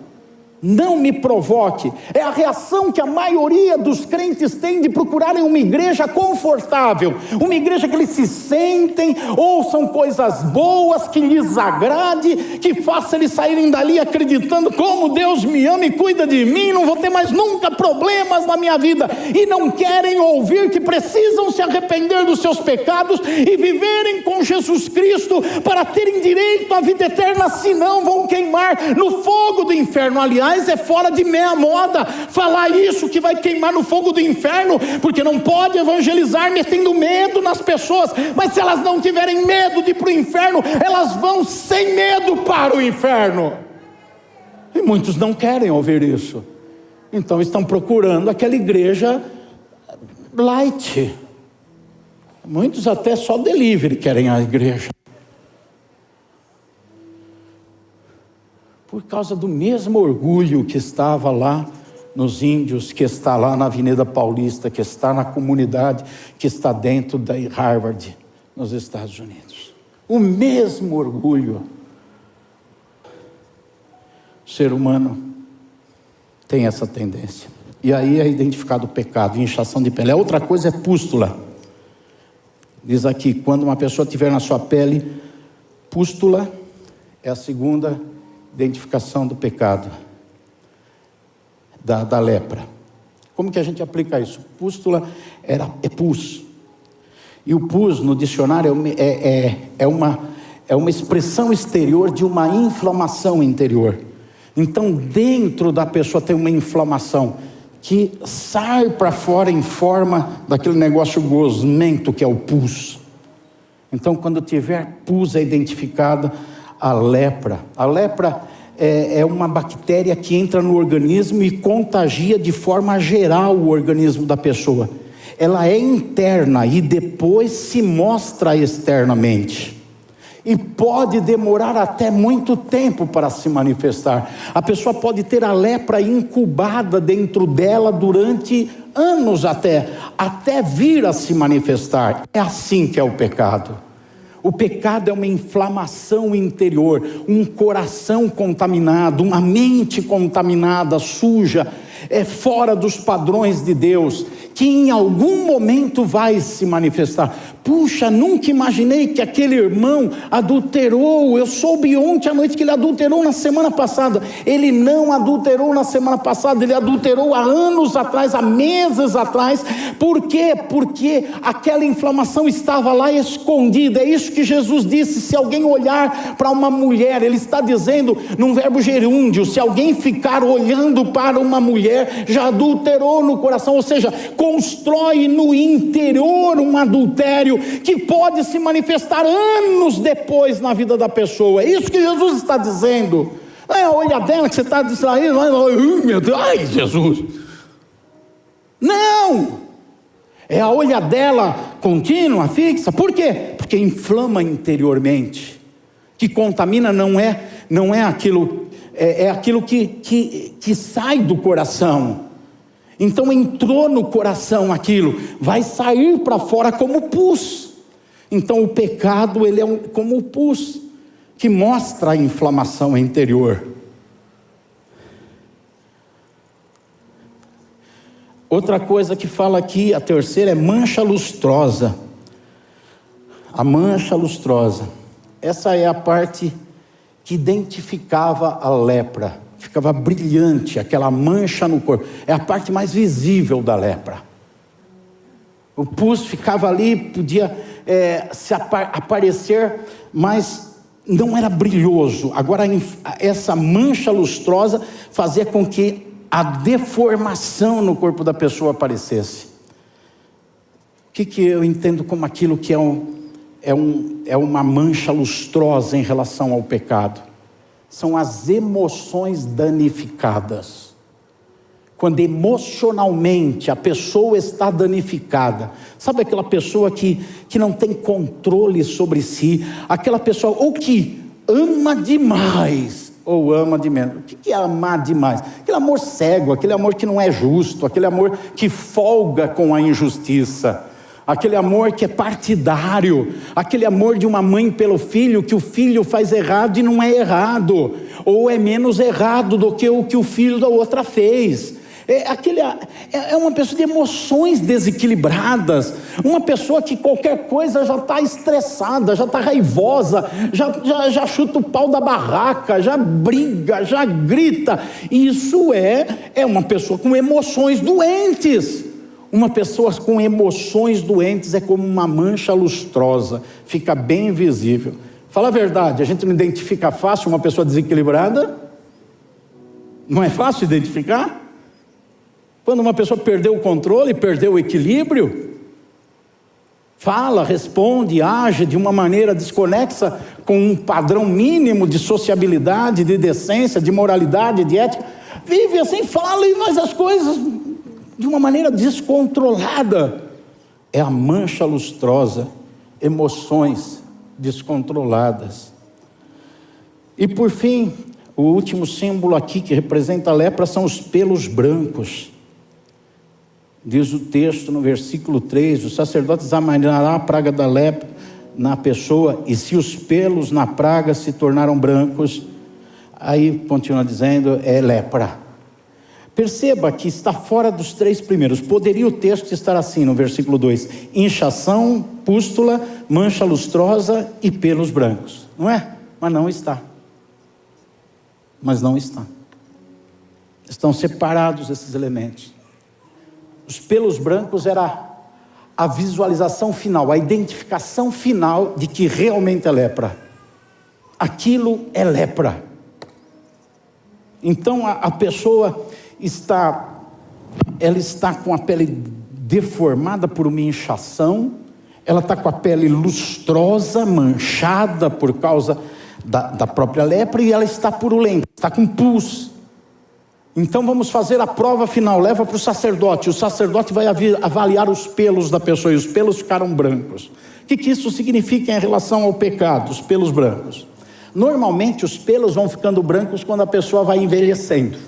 Não me provoque. É a reação que a maioria dos crentes tem de procurarem uma igreja confortável, uma igreja que eles se sentem, ouçam coisas boas, que lhes agrade, que faça eles saírem dali acreditando: como Deus me ama e cuida de mim, não vou ter mais nunca problemas na minha vida. E não querem ouvir que precisam se arrepender dos seus pecados e viverem com Jesus Cristo para terem direito à vida eterna, senão vão queimar no fogo do inferno. Aliás, é fora de meia moda falar isso, que vai queimar no fogo do inferno, porque não pode evangelizar metendo medo nas pessoas. Mas se elas não tiverem medo de ir para o inferno, elas vão sem medo para o inferno. E muitos não querem ouvir isso, então estão procurando aquela igreja light. Muitos até só delivery querem a igreja, por causa do mesmo orgulho que estava lá nos índios, que está lá na Avenida Paulista, que está na comunidade, que está dentro da Harvard, nos Estados Unidos. O mesmo orgulho. O ser humano tem essa tendência. E aí é identificado o pecado, inchação de pele. A outra coisa é pústula. Diz aqui: quando uma pessoa tiver na sua pele pústula, é a segunda identificação do pecado, da lepra. Como que a gente aplica isso? Pústula é pus. E o pus no dicionário é uma expressão exterior de uma inflamação interior. Então dentro da pessoa tem uma inflamação que sai para fora em forma daquele negócio gosmento que é o pus. Então quando tiver pus é identificada a lepra. A lepra é uma bactéria que entra no organismo e contagia de forma geral o organismo da pessoa. Ela é interna e depois se mostra externamente. E pode demorar até muito tempo para se manifestar. A pessoa pode ter a lepra incubada dentro dela durante anos até vir a se manifestar. É assim que é o pecado. O pecado é uma inflamação interior, um coração contaminado, uma mente contaminada, suja, fora dos padrões de Deus, que em algum momento vai se manifestar. Puxa, nunca imaginei que aquele irmão adulterou. Eu soube ontem à noite que ele adulterou na semana passada. Ele não adulterou na semana passada, ele adulterou há anos atrás, há meses atrás. Por quê? Porque aquela inflamação estava lá escondida. É isso que Jesus disse: se alguém olhar para uma mulher, ele está dizendo num verbo gerúndio, se alguém ficar olhando para uma mulher, já adulterou no coração. Ou seja, constrói no interior um adultério que pode se manifestar anos depois na vida da pessoa. É isso que Jesus está dizendo. Não é a olhadela que você está distraído, meu Deus, ai Jesus, não, é a olhadela contínua, fixa. Por quê? Porque inflama interiormente, que contamina. Não é aquilo, é aquilo que sai do coração. Então entrou no coração aquilo, vai sair para fora como pus. Então o pecado, ele é como o pus, que mostra a inflamação interior. Outra coisa que fala aqui, a terceira, é mancha lustrosa. A mancha lustrosa, essa é a parte que identificava a lepra. Ficava brilhante, aquela mancha no corpo, é a parte mais visível da lepra. O pus ficava ali, podia aparecer, mas não era brilhoso. Agora essa mancha lustrosa fazia com que a deformação no corpo da pessoa aparecesse. O que eu entendo como aquilo que é uma mancha lustrosa em relação ao pecado? São as emoções danificadas. Quando emocionalmente a pessoa está danificada, sabe aquela pessoa que não tem controle sobre si, aquela pessoa ou que ama demais ou ama de menos. O que é amar demais? Aquele amor cego, aquele amor que não é justo, aquele amor que folga com a injustiça, aquele amor que é partidário, aquele amor de uma mãe pelo filho, que o filho faz errado e não é errado, ou é menos errado do que o filho da outra fez. É uma pessoa de emoções desequilibradas, uma pessoa que qualquer coisa já está estressada, já está raivosa, já chuta o pau da barraca, já briga, já grita. Isso é uma pessoa com emoções doentes. Uma pessoa com emoções doentes é como uma mancha lustrosa, fica bem visível. Fala a verdade, a gente não identifica fácil uma pessoa desequilibrada? Não é fácil identificar? Quando uma pessoa perdeu o controle, perdeu o equilíbrio, fala, responde, age de uma maneira desconexa com um padrão mínimo de sociabilidade, de decência, de moralidade, de ética, vive assim, fala e faz as coisas de uma maneira descontrolada. É a mancha lustrosa, emoções descontroladas. E por fim, o último símbolo aqui que representa a lepra são os pelos brancos. Diz o texto no versículo 3, o sacerdote examinará a praga da lepra na pessoa, e se os pelos na praga se tornaram brancos, aí continua dizendo, é lepra. Perceba que está fora dos três primeiros. Poderia o texto estar assim no versículo 2, inchação, pústula, mancha lustrosa e pelos brancos, não é? Mas não está. Estão separados esses elementos. Os pelos brancos era a visualização final, a identificação final de que realmente é lepra. Aquilo é lepra. Então a pessoa está com a pele deformada por uma inchação, ela está com a pele lustrosa, manchada por causa da própria lepra e ela está purulenta, está com pus. Então vamos fazer a prova final, leva para o sacerdote vai avaliar os pelos da pessoa, e os pelos ficaram brancos. O que isso significa em relação ao pecado, os pelos brancos? Normalmente os pelos vão ficando brancos quando a pessoa vai envelhecendo.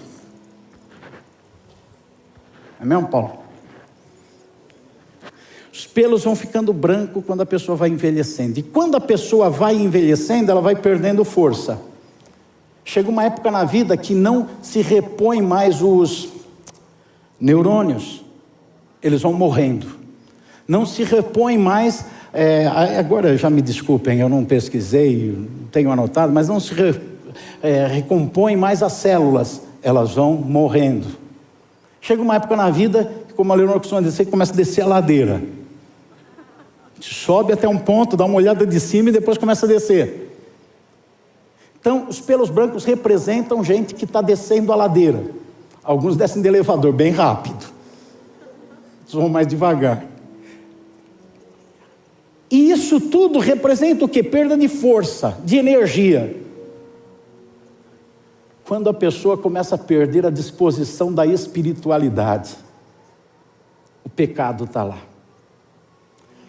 É mesmo, Paulo? Os pelos vão ficando brancos quando a pessoa vai envelhecendo. E quando a pessoa vai envelhecendo, ela vai perdendo força. Chega uma época na vida que não se repõe mais os neurônios. Eles vão morrendo. Não se repõe mais... agora já me desculpem, eu não pesquisei, não tenho anotado, mas não se recompõe mais as células. Elas vão morrendo. Chega uma época na vida, como a Leonor costuma dizer, que começa a descer a ladeira. Sobe até um ponto, dá uma olhada de cima e depois começa a descer. Então, os pelos brancos representam gente que está descendo a ladeira. Alguns descem de elevador bem rápido. Outros vão mais devagar. E isso tudo representa o quê? Perda de força, de energia. Quando a pessoa começa a perder a disposição da espiritualidade, o pecado está lá.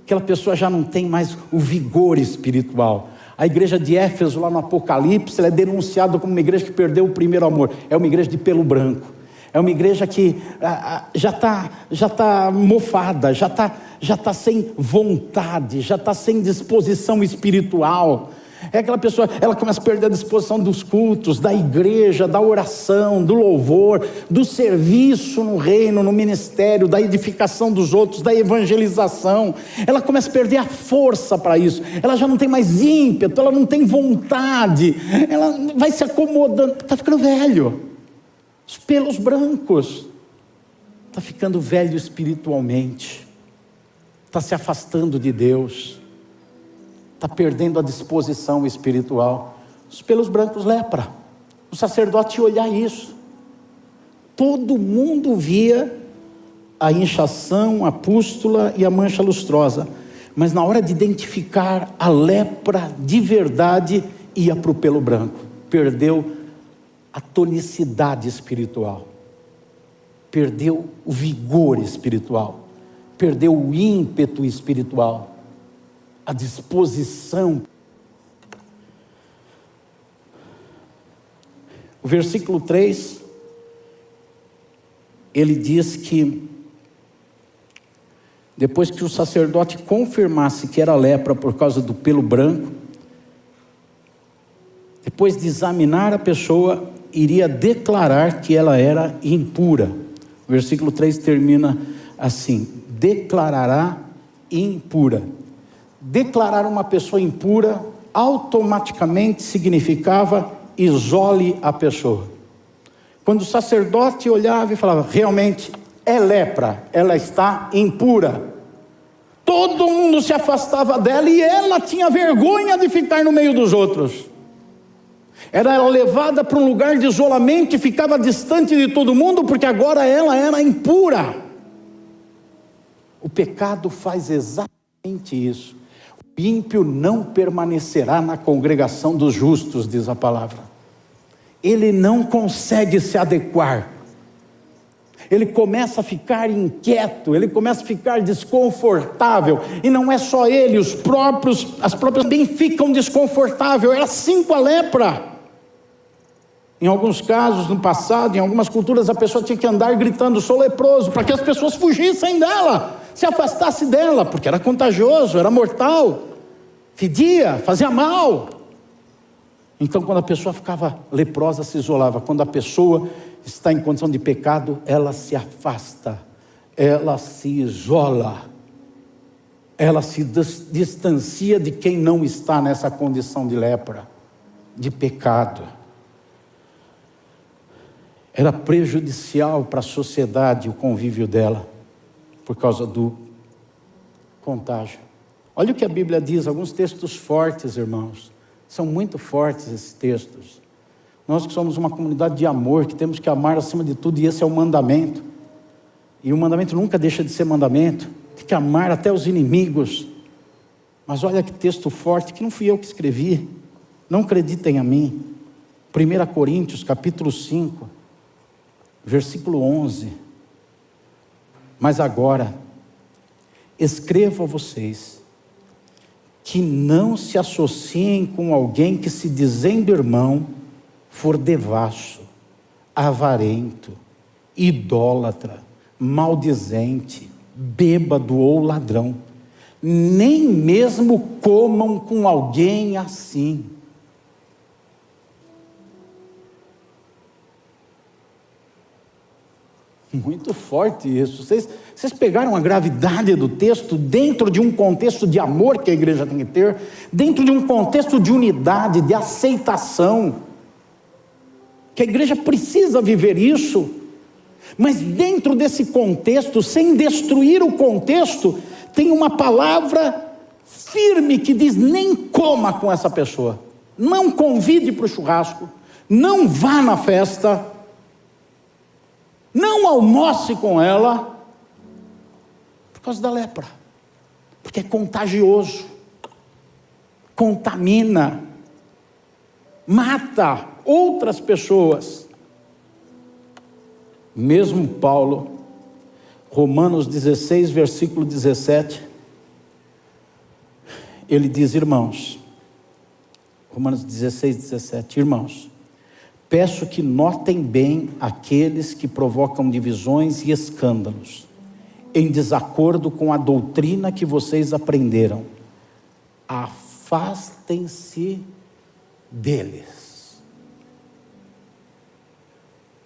Aquela pessoa já não tem mais o vigor espiritual. A igreja de Éfeso, lá no Apocalipse, ela é denunciada como uma igreja que perdeu o primeiro amor. É uma igreja de pelo branco. É uma igreja que já está mofada, já está sem vontade, já está sem disposição espiritual. É aquela pessoa, ela começa a perder a disposição dos cultos, da igreja, da oração, do louvor, do serviço no reino, no ministério, da edificação dos outros, da evangelização. Ela começa a perder a força para isso. Ela já não tem mais ímpeto, ela não tem vontade. Ela vai se acomodando, está ficando velho. Os pelos brancos. Está ficando velho espiritualmente. Está se afastando de Deus. Está perdendo a disposição espiritual. Os pelos brancos, lepra. O sacerdote ia olhar isso. Todo mundo via a inchação, a pústula e a mancha lustrosa. Mas na hora de identificar a lepra de verdade, ia para o pelo branco. Perdeu a tonicidade espiritual. Perdeu o vigor espiritual. Perdeu o ímpeto espiritual. A disposição. O versículo 3, ele diz que depois que o sacerdote confirmasse que era lepra por causa do pelo branco, depois de examinar a pessoa, iria declarar que ela era impura. O versículo 3 termina assim: declarará impura. Declarar uma pessoa impura automaticamente significava isole a pessoa. Quando o sacerdote olhava e falava, realmente é lepra, ela está impura, todo mundo se afastava dela e ela tinha vergonha de ficar no meio dos outros. Era levada para um lugar de isolamento e ficava distante de todo mundo, porque agora ela era impura. O pecado faz exatamente isso. O ímpio não permanecerá na congregação dos justos, diz a palavra. Ele não consegue se adequar. Ele começa a ficar inquieto, ele começa a ficar desconfortável. E não é só ele, as próprias também ficam desconfortáveis. É assim com a lepra. Em alguns casos, no passado, em algumas culturas, a pessoa tinha que andar gritando, sou leproso, para que as pessoas fugissem dela, se afastassem dela, porque era contagioso, era mortal, fedia, fazia mal. Então, quando a pessoa ficava leprosa, se isolava. Quando a pessoa está em condição de pecado, ela se afasta, ela se isola, ela se distancia de quem não está nessa condição de lepra, de pecado. Era prejudicial para a sociedade o convívio dela, por causa do contágio. Olha o que a Bíblia diz, alguns textos fortes, irmãos. São muito fortes esses textos. Nós que somos uma comunidade de amor, que temos que amar acima de tudo, e esse é o mandamento. E o mandamento nunca deixa de ser mandamento. Tem que amar até os inimigos. Mas olha que texto forte, que não fui eu que escrevi. Não acreditem a mim. 1 Coríntios capítulo 5, versículo 11. Mas agora, escrevo a vocês que não se associem com alguém que, se dizendo irmão, for devasso, avarento, idólatra, maldizente, bêbado ou ladrão. Nem mesmo comam com alguém assim. Muito forte isso. Vocês pegaram a gravidade do texto dentro de um contexto de amor que a igreja tem que ter, dentro de um contexto de unidade, de aceitação, que a igreja precisa viver isso, mas dentro desse contexto, sem destruir o contexto, tem uma palavra firme que diz: nem coma com essa pessoa, não convide para o churrasco, não vá na festa, não almoce com ela, por causa da lepra, porque é contagioso, contamina, mata outras pessoas. Mesmo Paulo, Romanos 16, versículo 17, ele diz: irmãos, Romanos 16, 17, irmãos, peço que notem bem aqueles que provocam divisões e escândalos, em desacordo com a doutrina que vocês aprenderam. Afastem-se deles.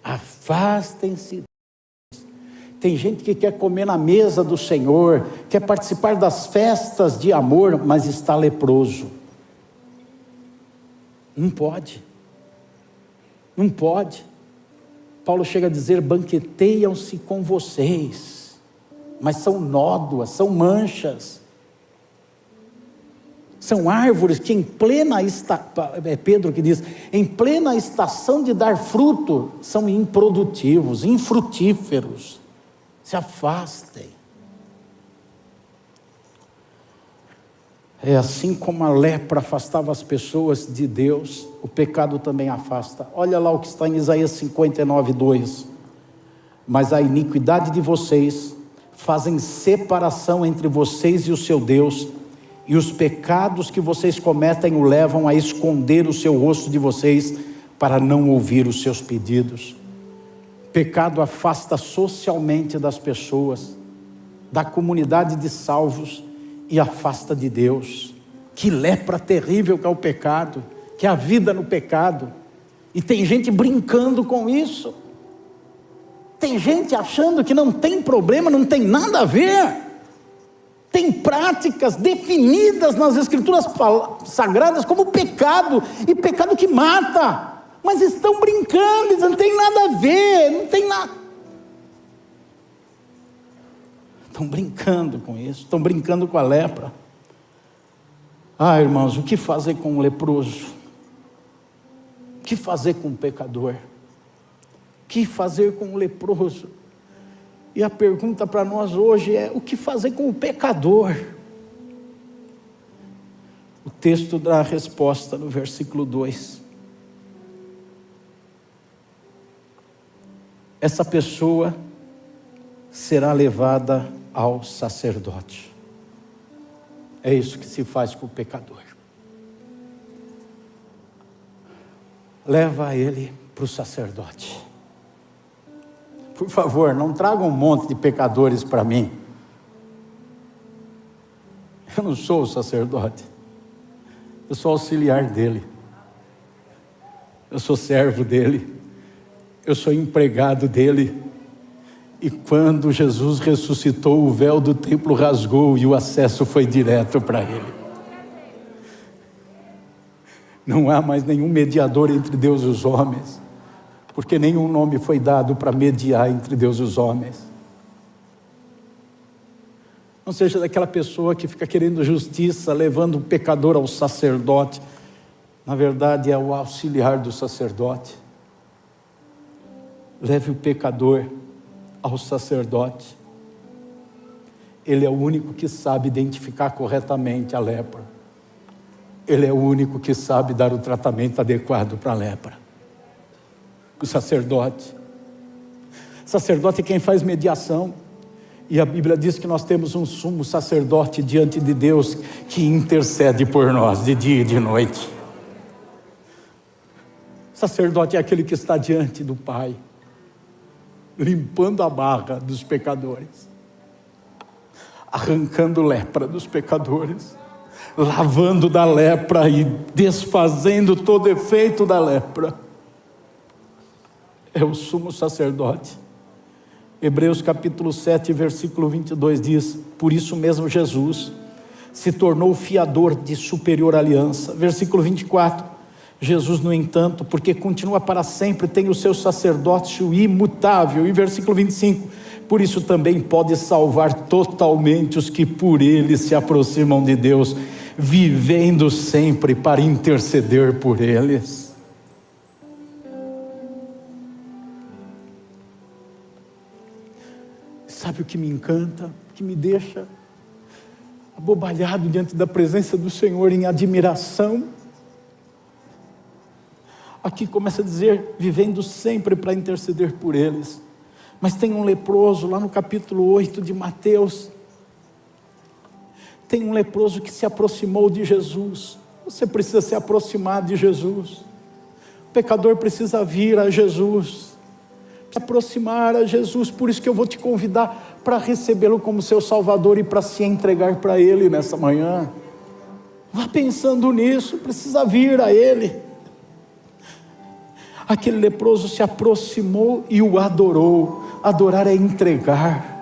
Afastem-se. Tem gente que quer comer na mesa do Senhor, quer participar das festas de amor, mas está leproso. Não pode. Não pode. Paulo chega a dizer: banqueteiam-se com vocês, mas são nódoas, são manchas, são árvores que em plena é Pedro que diz, em plena estação de dar fruto, são improdutivos, infrutíferos. Se afastem. É assim como a lepra afastava as pessoas de Deus, o pecado também afasta. Olha lá o que está em Isaías 59, 2. Mas a iniquidade de vocês fazem separação entre vocês e o seu Deus, e os pecados que vocês cometem o levam a esconder o seu rosto de vocês, para não ouvir os seus pedidos. Pecado afasta socialmente das pessoas, da comunidade de salvos, e afasta de Deus. Que lepra terrível que é o pecado, que é a vida no pecado. E tem gente brincando com isso. Tem gente achando que não tem problema, não tem nada a ver. Tem práticas definidas nas Escrituras Sagradas como pecado, e pecado que mata. Mas estão brincando, dizendo: não tem nada a ver, não tem nada. Estão brincando com isso, estão brincando com a lepra. Ah, irmãos, o que fazer com um leproso? O que fazer com um pecador? O que fazer com um leproso? E a pergunta para nós hoje é: o que fazer com o pecador? O texto dá a resposta no versículo 2. Essa pessoa será levada ao sacerdote. É isso que se faz com o pecador. Leva ele para o sacerdote. Por favor, não traga um monte de pecadores para mim. Eu não sou o sacerdote. Eu sou auxiliar dele. Eu sou servo dele. Eu sou empregado dele. E quando Jesus ressuscitou, o véu do templo rasgou e o acesso foi direto para ele. Não há mais nenhum mediador entre Deus e os homens, porque nenhum nome foi dado para mediar entre Deus e os homens. Não seja daquela pessoa que fica querendo justiça, levando o pecador ao sacerdote. Na verdade, é o auxiliar do sacerdote. Leve o pecador ao sacerdote. Ele é o único que sabe identificar corretamente a lepra. Ele é o único que sabe dar o tratamento adequado para a lepra. O sacerdote. O sacerdote é quem faz mediação. E a Bíblia diz que nós temos um sumo sacerdote diante de Deus que intercede por nós de dia e de noite. O sacerdote é aquele que está diante do Pai, limpando a barra dos pecadores, arrancando lepra dos pecadores, lavando da lepra e desfazendo todo efeito da lepra. É o sumo sacerdote. Hebreus capítulo 7, versículo 22 diz: por isso mesmo Jesus se tornou fiador de superior aliança. Versículo 24: Jesus, no entanto, porque continua para sempre, tem o seu sacerdócio imutável. E versículo 25: por isso também pode salvar totalmente os que por ele se aproximam de Deus, vivendo sempre para interceder por eles. Sabe o que me encanta, que me deixa abobalhado diante da presença do Senhor em admiração? Aqui começa a dizer, vivendo sempre para interceder por eles. Mas tem um leproso lá no capítulo 8 de Mateus. Tem um leproso que se aproximou de Jesus. Você precisa se aproximar de Jesus. O pecador precisa vir a Jesus, se aproximar a Jesus. Por isso que eu vou te convidar para recebê-lo como seu Salvador e para se entregar para Ele nessa manhã. Vá pensando nisso, precisa vir a Ele. Aquele leproso se aproximou e o adorou. Adorar é entregar.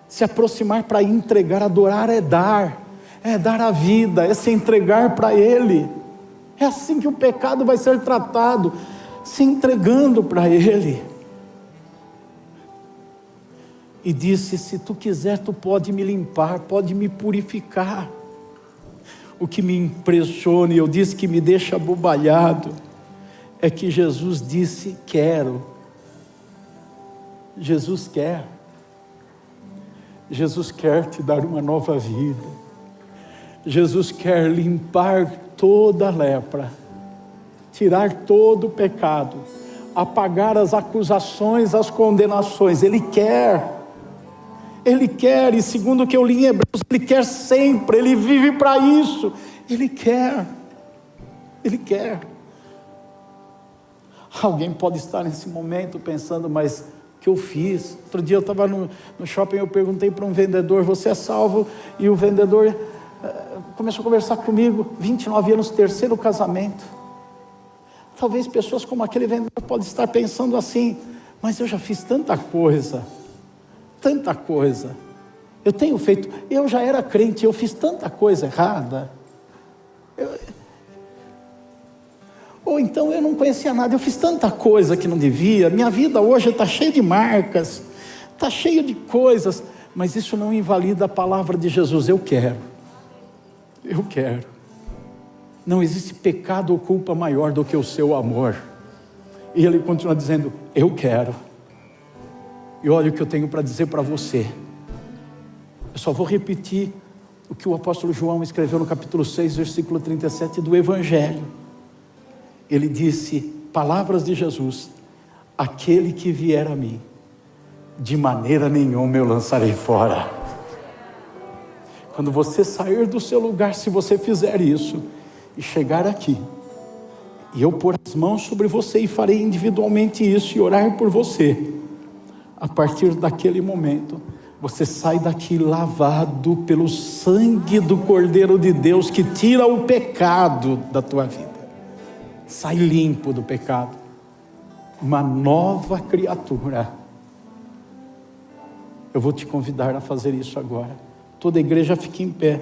Se aproximar para entregar, adorar é dar a vida, é se entregar para Ele. É assim que o pecado vai ser tratado, se entregando para Ele. E disse: se tu quiser, tu pode me limpar, pode me purificar. O que me impressiona, e eu disse que me deixa abobalhado, é que Jesus disse: quero. Jesus quer. Jesus quer te dar uma nova vida. Jesus quer limpar toda a lepra, tirar todo o pecado, apagar as acusações, as condenações. Ele quer, e segundo o que eu li em Hebreus, Ele quer sempre, Ele vive para isso. Ele quer. Alguém pode estar nesse momento pensando: mas o que eu fiz? Outro dia eu estava no shopping, eu perguntei para um vendedor: você é salvo? E o vendedor começou a conversar comigo, 29 anos, terceiro casamento. Talvez pessoas como aquele vendedor podem estar pensando assim: mas eu já fiz tanta coisa, eu tenho feito, eu já era crente, eu fiz tanta coisa errada, ou então eu não conhecia nada, eu fiz tanta coisa que não devia, minha vida hoje está cheia de marcas, está cheia de coisas. Mas isso não invalida a palavra de Jesus: eu quero. Não existe pecado ou culpa maior do que o seu amor. E Ele continua dizendo: eu quero. E olha o que eu tenho para dizer para você. Eu só vou repetir o que o apóstolo João escreveu no capítulo 6, versículo 37 do Evangelho. Ele disse, palavras de Jesus: aquele que vier a mim, de maneira nenhuma eu lançarei fora. Quando você sair do seu lugar, se você fizer isso e chegar aqui, e eu pôr as mãos sobre você e farei individualmente isso e orar por você, a partir daquele momento você sai daqui lavado pelo sangue do Cordeiro de Deus, que tira o pecado da tua vida. Sai limpo do pecado, uma nova criatura. Eu vou te convidar a fazer isso agora. Toda a igreja fique em pé.